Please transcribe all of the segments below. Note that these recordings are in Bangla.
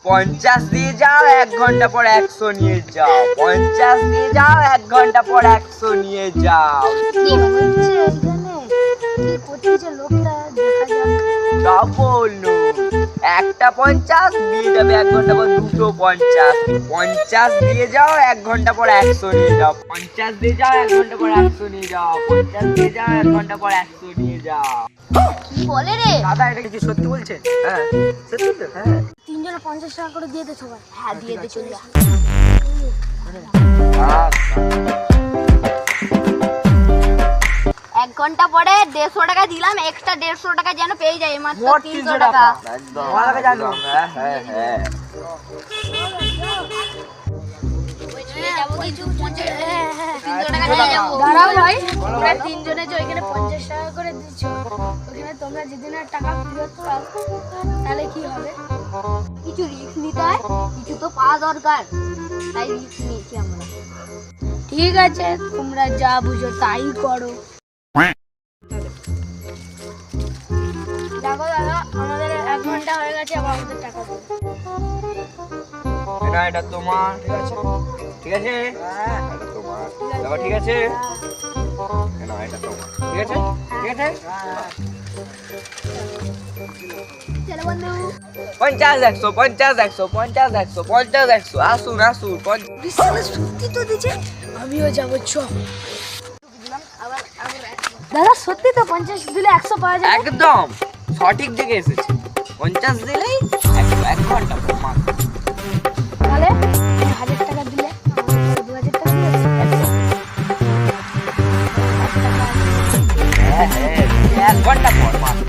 50 দিয়ে যাও, 1 ঘন্টা পর 100 নিয়ে যাও। 50 দিয়ে যাও, 1 ঘন্টা পর 100 নিয়ে যাও। কি হচ্ছে এখানে? কি করছে লোকটা? দেখা যাক। Double note. একটা 50 দিয়ে যাবে, 1 ঘন্টা পর 2 50। 50 দিয়ে যাও, 1 ঘন্টা পর 100 নিয়ে যাও। 50 দিয়ে যাও, 1 ঘন্টা পর 100 নিয়ে যাও। 50 দিয়ে যাও, 1 ঘন্টা পর 100 নিয়ে যাও। কি বলে রে? দাদা এটা কি সত্যি বলছেন? হ্যাঁ সত্যি তো। হ্যাঁ তিনজনে 50 টাকা করে দিয়ে দে সবাই। হ্যাঁ দিয়ে দে, চল যা। 1 ঘন্টা পরে 150 টাকা দিলাম, এক্সট্রা 150 টাকা যেন পেয়ে যায়, মাত্র 300 টাকা। একদম ভালো জানো। হ্যাঁ হ্যাঁ হ্যাঁ দাঁড়াও ভাই, তোমরা তিনজনে যে ওইখানে 50 টাকা করে দিচ্ছ, ওখানে তোমরা যেদিন আর টাকা ফেরত পাও তাহলে কি হবে? কিছু রিস্ক নিতে হয়, কিছু তো পাওয়া দরকার, তাই রিস্ক নিয়েছি আমরা। ঠিক আছে, তোমরা যা বুঝো তাই করো। দেখো দাদা, আমাদের 1 ঘন্টা হয়ে গেছে, আবার আমাদের টাকা দাও। এটা তোমার। ঠিক আছে ঠিক আছে। হ্যাঁ এটা তোমার। দেখো ঠিক আছে। না এটা তোমার। ঠিক আছে ঠিক আছে। চলো বন্ধু। 50 100 50 100 50 100 50 100 আসুন আসুন। বিশালে সত্যি তো দিছে, আমিও যাবো। চ দাদা, সত্যি তো 50 দিলে 100 পাওয়া যাবে? একদম সঠিক দিকে এসেছে। 50 দিলেই 100, 1 ঘন্টা পর মাত্র। তাহলে 1000 টাকা দিলে 2000 টাকা দিলে হ্যাঁ হ্যাঁ 1 ঘন্টা পর মাত্র।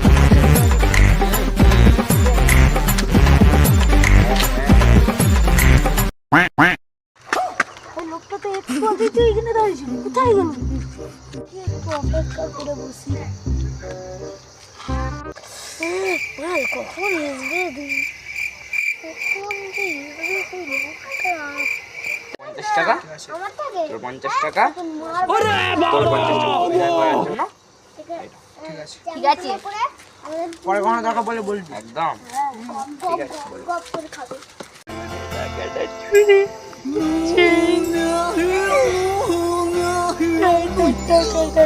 ওই লোকটা তো একটু আগে তো এখানে দাঁড়িয়েছিল, কোথায় গেল? একটু অপেক্ষা করে বসি। বল কখন আসবে? কখন যে আসবে সেই লোকটা? 50 টাকা আমার টাকা? তোর 50 টাকা মার তোর 50 টাকা অভিনয় করার জন্য। ঠিক আছে, পরে কোনো দরকার বলে বলবি। একদম ঠিক আছে বল। গপ করে খাবে। টাকা